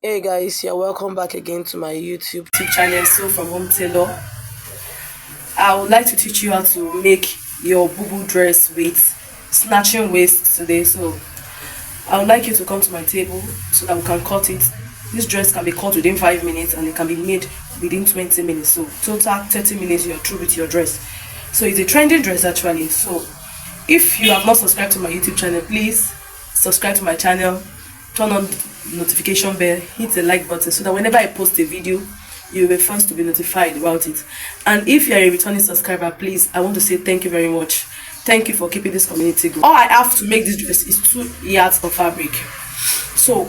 Hey guys, you're welcome back again to my YouTube channel. So from Home Tailor, I would like to teach you how to make your bubu dress with snatching waist today. So I would like you to come to my table so that we can cut it. This dress can be cut within 5 minutes and it can be made within 20 minutes. So total 30 minutes you're through with your dress. So it's a trending dress actually. So if you have not subscribed to my YouTube channel, please subscribe to my channel, turn on notification bell, hit the like button so that whenever I post a video you'll be first to be notified about it. And if you're a returning subscriber, please, I want to say thank you very much. Thank you for keeping this community going. All I have to make this dress is 2 yards of fabric. So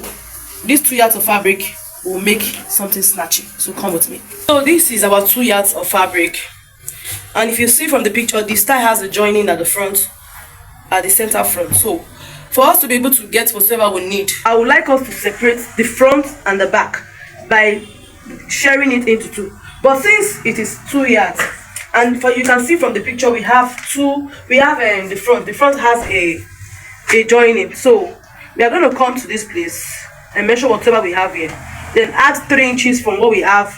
these 2 yards of fabric will make something snatchy. So come with me. So this is about 2 yards of fabric, and if you see from the picture, the style has a joining at the front, at the center front. So for us to be able to get whatever we need, I would like us to separate the front and the back by sharing it into two. But since it is 2 yards, and for you can see from the picture, we have the front has a joining. So we are going to come to this place and measure whatever we have here, then add 3 inches from what we have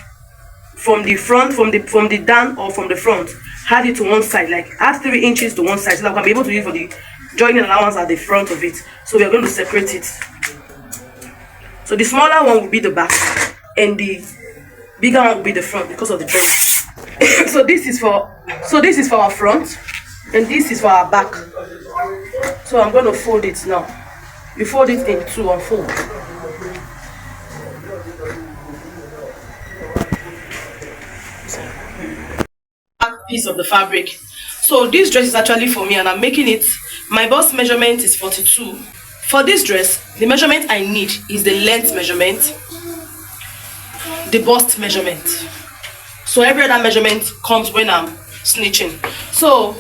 from the front, from the down or from the front. Add it to one side, like add 3 inches to one side so that we can be able to use for the joining allowance at the front of it. So we are going to separate it. So the smaller one will be the back and the bigger one will be the front because of the joint. So this is for our front and this is for our back. So I'm going to fold it now. You fold it in two and fold. Piece of the fabric. So this dress is actually for me and I'm making it. My bust measurement is 42. For this dress, the measurement I need is the length measurement, the bust measurement. So every other measurement comes when I'm snitching. So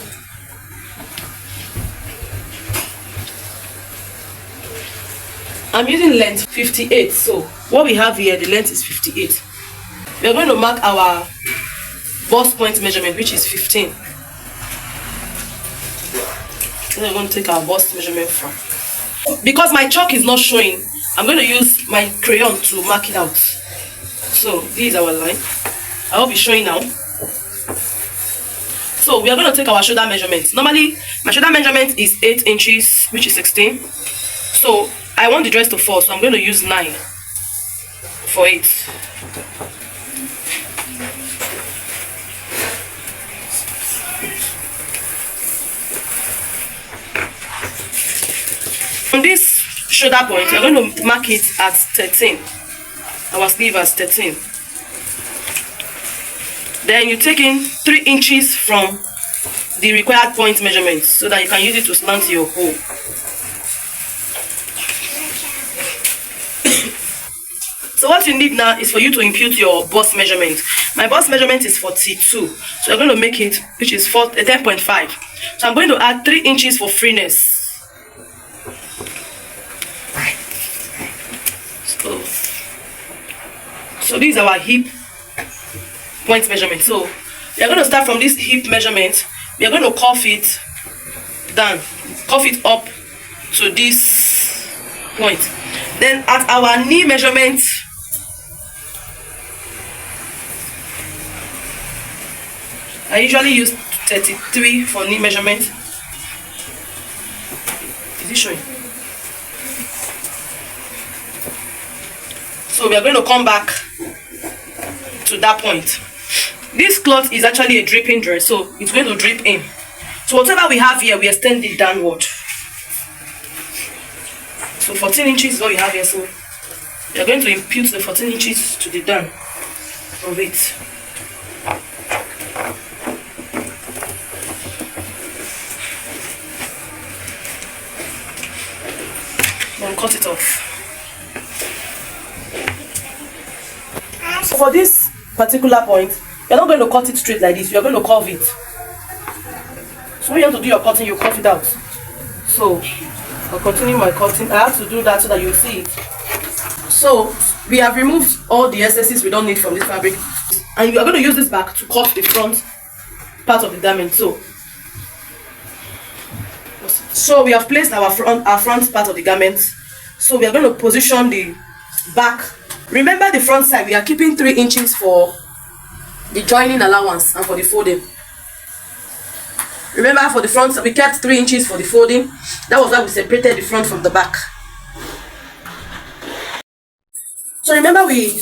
I'm using length 58. So what we have here, the length is 58. We are going to mark our bust point measurement, which is 15. So we're going to take our bust measurement from. Because my chalk is not showing, I'm going to use my crayon to mark it out. So this is our line. I hope it's showing now. So we are going to take our shoulder measurement. Normally my shoulder measurement is 8 inches, which is 16. So I want the dress to fall, so I'm going to use 9 for it. From this shoulder point, we're going to mark it at 13. Our sleeve as 13. Then you take in 3 inches from the required point measurement so that you can use it to slant your hole. So what you need now is for you to impute your bust measurement. My bust measurement is 42. So I'm going to make it, which is 10.5. So I'm going to add 3 inches for freeness. So this is our hip point measurement. So we are going to start from this hip measurement. We are going to cuff it down, cuff it up to this point. Then at our knee measurement, I usually use 33 for knee measurement. Is it showing? So we are going to come back to that point. This cloth is actually a dripping dress, so it's going to drip in. So whatever we have here, we extend it downward. So 14 inches is what we have here. So we are going to impute the 14 inches to the down of it. Then cut it off. So for this particular point, you're not going to cut it straight like this. You're going to curve it. So when you have to do your cutting, you cut it out. So I'll continue my cutting. I have to do that so that you see it. So we have removed all the excesses we don't need from this fabric, and you are going to use this back to cut the front part of the garment. So we have placed our front part of the garment. So we are going to position the back Remember the front side, we are keeping 3 inches for the joining allowance and for the folding. Remember, for the front we kept 3 inches for the folding. That was why we separated the front from the back. So remember, we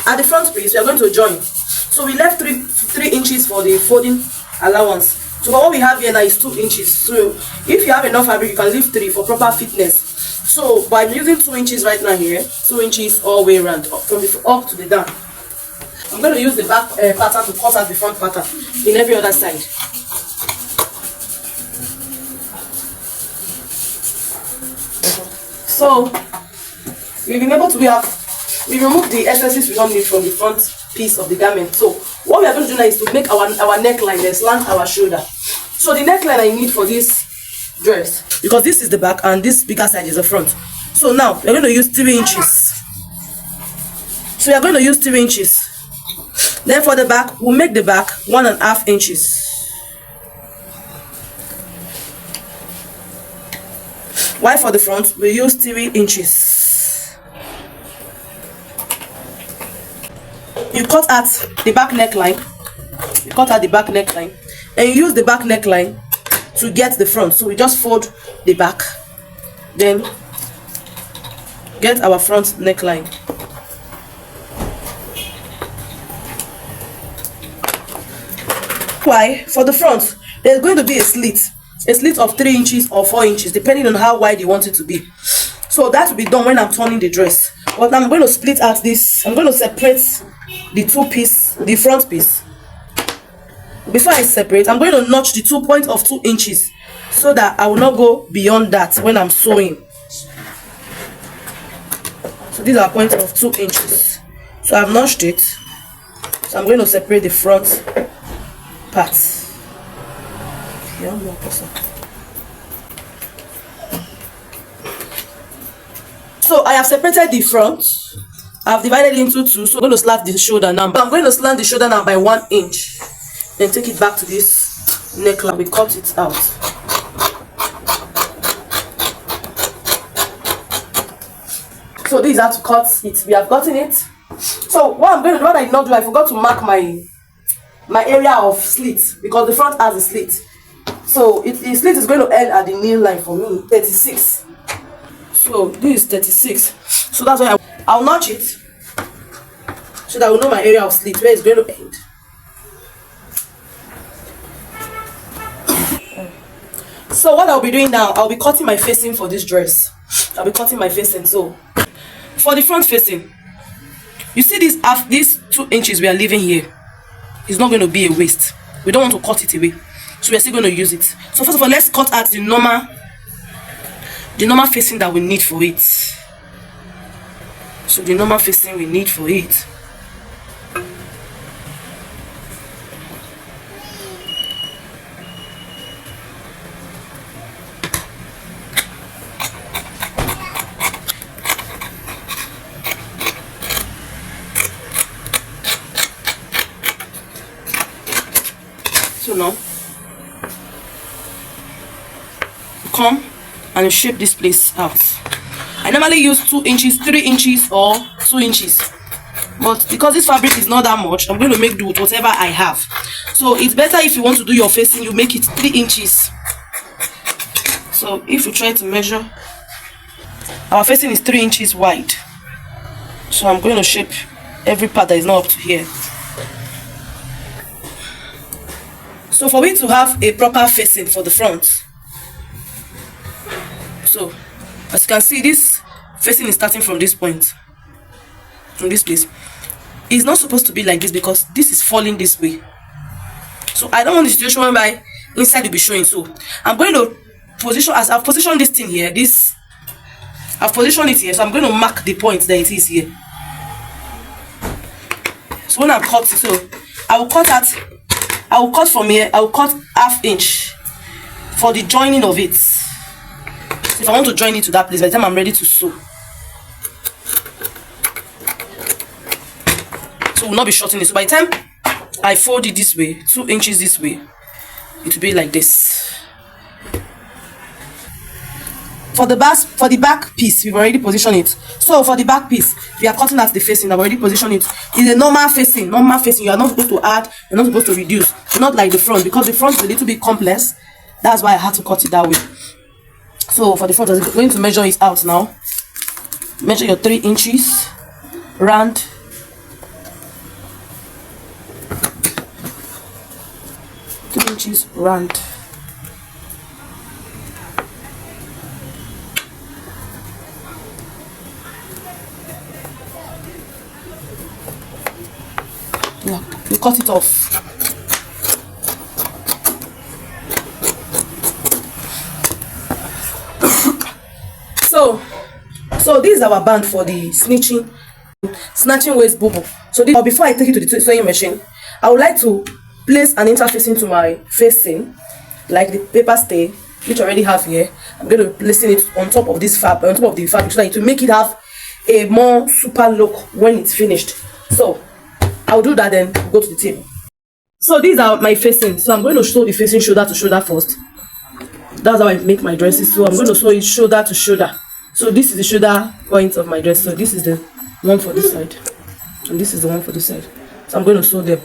at the front piece we are going to join, so we left 3 inches for the folding allowance. So what we have here now is 2 inches. So if you have enough fabric, you can leave 3 for proper fitness. So by using 2 inches right now here, 2 inches all the way around, from the up to the down. I'm going to use the back pattern to cut out the front pattern in every other side. So we've been able to we remove the excesses we don't need from the front piece of the garment. So what we are going to do now is to make our neckline and slant our shoulder. So the neckline I need for this dress, because this is the back and this bigger side is the front. So now we're going to use 3 inches. So we are going to use 3 inches. Then for the back, we'll make the back 1.5 inches. While for the front, we use 3 inches. You cut out the back neckline. You cut out the back neckline, and you use the back neckline to get the front. So we just fold the back, then get our front neckline. Why? For the front, there's going to be a slit of 3 inches or 4 inches, depending on how wide you want it to be. So that will be done when I'm turning the dress. But I'm going to split out this. I'm going to separate the front piece. Before I separate, I'm going to notch the 2 points of 2 inches so that I will not go beyond that when I'm sewing. So these are points of 2 inches. So I've notched it. So I'm going to separate the front part. So I have separated the front. I've divided it into 2. So I'm going to slant the shoulder now. I'm going to slant the shoulder now by 1 inch. Then take it back to this neckline. We cut it out. So this is how to cut it. We have gotten it. So what I did not do, I forgot to mark my area of slit, because the front has a slit. So the slit is going to end at the nail line for me, 36. So this is 36. So that's why I'll notch it so that I will know my area of slit where it's going to end. So what I'll be doing now, I'll be cutting my facing for this dress. I'll be cutting my facing. So for the front facing, you see these 2 inches we are leaving here. It's not going to be a waste. We don't want to cut it away, so we're still going to use it. So first of all, let's cut out the normal facing that we need for it. So the normal facing we need for it. So now you come and you shape this place out. I normally use 2 inches, 3 inches or 2 inches, but because this fabric is not that much, I'm going to make do with whatever I have. So it's better if you want to do your facing, you make it 3 inches. So if you try to measure, our facing is 3 inches wide. So I'm going to shape every part that is not up to here. So for me to have a proper facing for the front, so as you can see, this facing is starting from this point, from this place. It's not supposed to be like this because this is falling this way. So I don't want the situation whereby inside will be showing. So I'm going to position, as I've positioned this thing here, I've positioned it here, so I'm going to mark the point that it is here. So when I cut it, so I will cut from here, I will cut ½ inch for the joining of it. So if I want to join it to that place, by the time I'm ready to sew, so we'll not be shortening it. So by the time I fold it this way, 2 inches this way, it will be like this. for the back piece, we've already positioned it. So for the back piece, we are cutting at the facing. I've already positioned it. It's a normal facing. You are not supposed to add, you're not supposed to reduce. Not like the front, because the front is a little bit complex. That's why I had to cut it that way. So for the front, I'm going to measure it out now. Measure your 3 inches round. Inches round. Yeah, you cut it off. So this is our band for the snatching waist boubou. So this, before I take it to the sewing machine, I would like to place an interfacing to my facing, like the paper stay, which I already have here. I'm going to be placing it on top of this fabric, so that to make it have a more super look when it's finished. So I'll do that, then go to the table. So these are my facing. So I'm going to sew the facing shoulder to shoulder first. That's how I make my dresses. So I'm going to sew it shoulder to shoulder. So this is the shoulder point of my dress. So this is the one for this side, and this is the one for this side. So I'm going to sew them.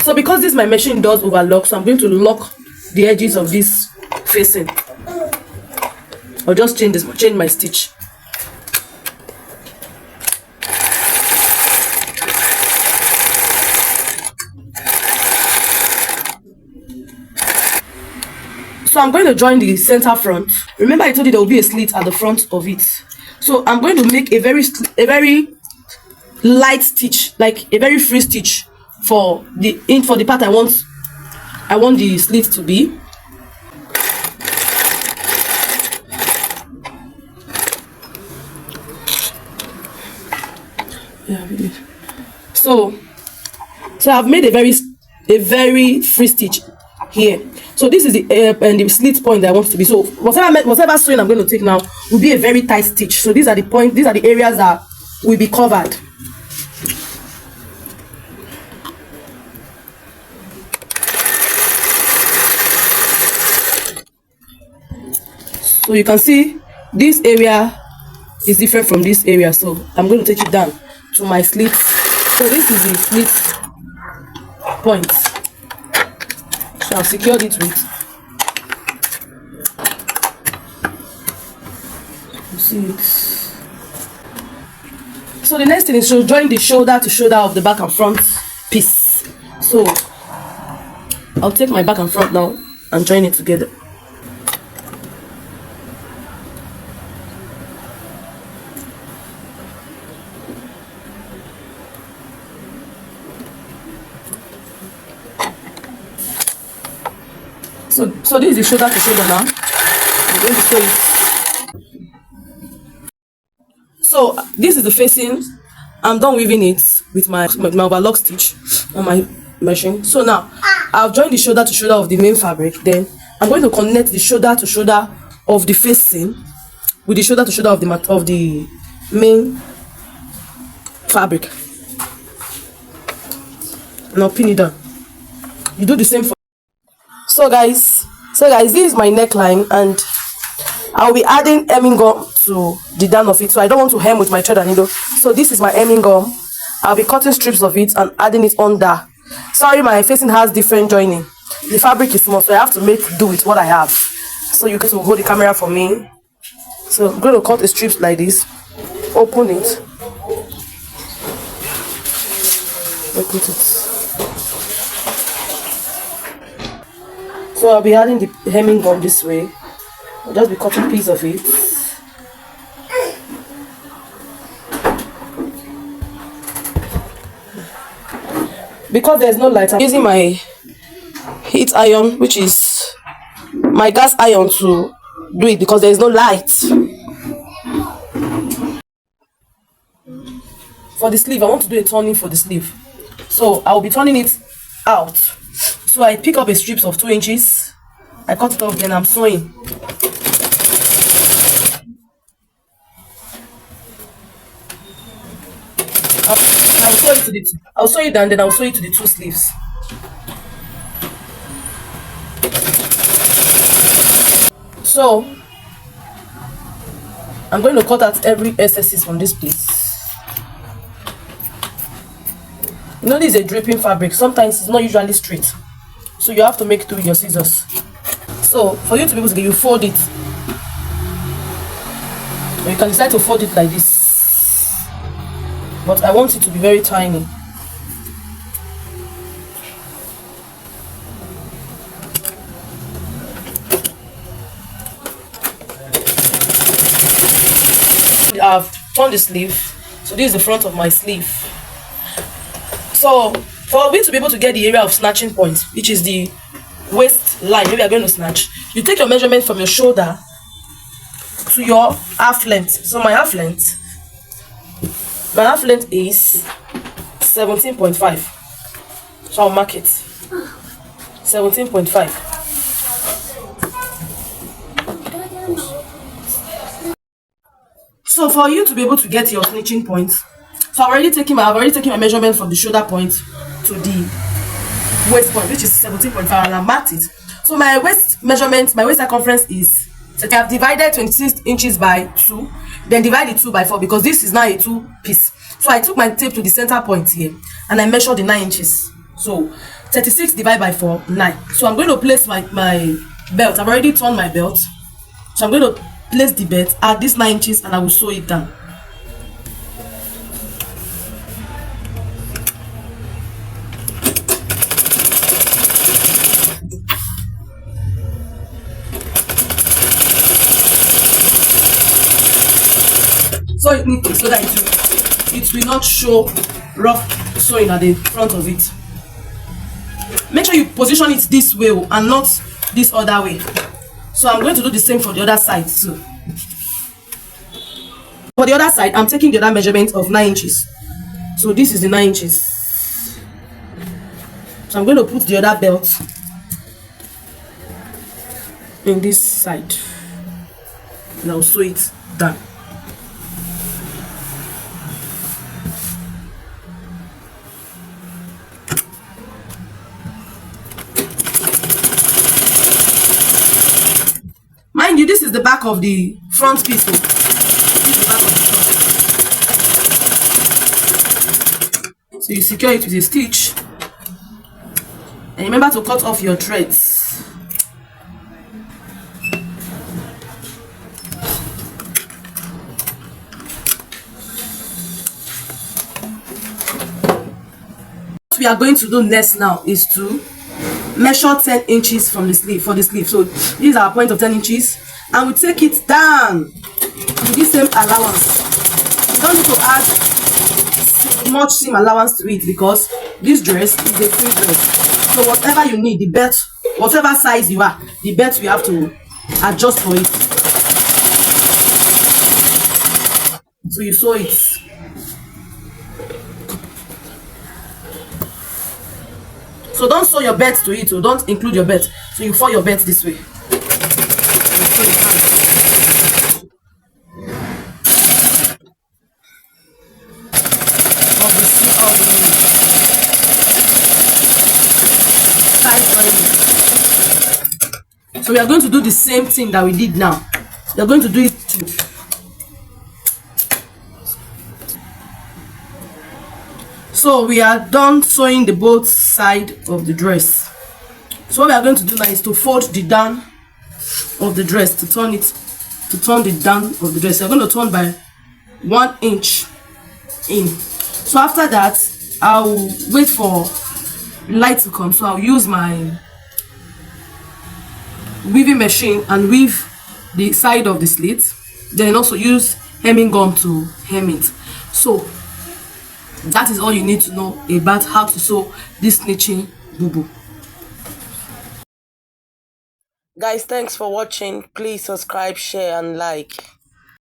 So because this my machine does overlock, so I'm going to lock the edges of this facing. I'll just change my stitch. So I'm going to join the center front. Remember I told you there will be a slit at the front of it. So I'm going to make a very light stitch, like a very free stitch for the part I want the slit to be. Yeah, we did. So I've made a very free stitch here. So this is the slit point that I want it to be. So whatever sewing I'm going to take now will be a very tight stitch. So these are the areas that will be covered. So you can see this area is different from this area. So I'm going to take it down to my slit. So this is the slit point. So I've secured it with. You see it. So the next thing is to join the shoulder to shoulder of the back and front piece. So I'll take my back and front now and join it together. So this is the shoulder to shoulder now. I'm going to sew it. So this is the facing. I'm done weaving it with my overlock stitch on my machine. So now I've joined the shoulder to shoulder of the main fabric. Then I'm going to connect the shoulder to shoulder of the facing with the shoulder to shoulder of the main fabric. And I'll pin it down. You do the same for. So guys, this is my neckline, and I'll be adding hemming gum to the down of it. So I don't want to hem with my thread and needle. So this is my hemming gum. I'll be cutting strips of it and adding it under. Sorry, my facing has different joining. The fabric is small, so I have to make do with what I have. So you guys will hold the camera for me. So I'm going to cut the strips like this. Open it. Open it. So I'll be adding the hemming gum this way. I'll just be cutting a piece of it. Because there's no light, I'm using my heat iron, which is my gas iron, to do it because there's no light. For the sleeve, I want to do a turning for the sleeve. So I'll be turning it out. So I pick up a strip of 2 inches. I cut it off, then I'm sewing. I'll sew it down, then I'll sew it to the two sleeves. So I'm going to cut out every excesses from this place. You know, this is a draping fabric. Sometimes it's not usually straight, so you have to make it with your scissors. So for you to be able to get, you fold it. Or you can decide to fold it like this, but I want it to be very tiny. I've torn the sleeve, so this is the front of my sleeve. So for me to be able to get the area of snatching point, which is the waist line where we are going to snatch, you take your measurement from your shoulder to your half length. So my half length is 17.5. So I'll mark it 17.5. So for you to be able to get your snitching point, so I've already taken my measurement from the shoulder point to the waist point, which is 17.5, and I marked it. So my waist measurement, my waist circumference is, so I have divided 26 inches by 2, then divide the 2 by 4, because this is now a 2 piece. So I took my tape to the center point here and I measured the 9 inches. So 36 divided by 4, 9. So I'm going to place my belt. I've already torn my belt, so I'm going to place the belt at this 9 inches and I will sew it down. So it needs to, so that it will not show rough sewing at the front of it. Make sure you position it this way and not this other way. So I'm going to do the same for the other side too. For the other side, I'm taking the other measurement of 9 inches. So this is the 9 inches. So I'm going to put the other belt in this side and I'll sew it down. Mind you, this is the back of the front piece. This is the back of the front. So you secure it with a stitch. And remember to cut off your threads. What we are going to do next now is to measure 10 inches from the sleeve, for the sleeve. So this is our point of 10 inches, and we take it down with this same allowance. You don't need to add much seam allowance to it because this dress is a free dress. So whatever you need, the belt, whatever size you are, the belt we have to adjust for it. So you sew it. So don't sew your belt to it, or don't include your belt. So you fold your belt this way. So we are going to do the same thing that we did now. We are going to do it too. So we are done sewing the both side of the dress. So what we are going to do now is to fold the down of the dress, to turn the down of the dress. We're going to turn by 1 inch in. So after that, I'll wait for light to come. So I'll use my weaving machine and weave the side of the slit, then also use hemming gum to hem it. So that is all you need to know about how to sew this snitching bubu. Guys, thanks for watching. Please subscribe, share and like.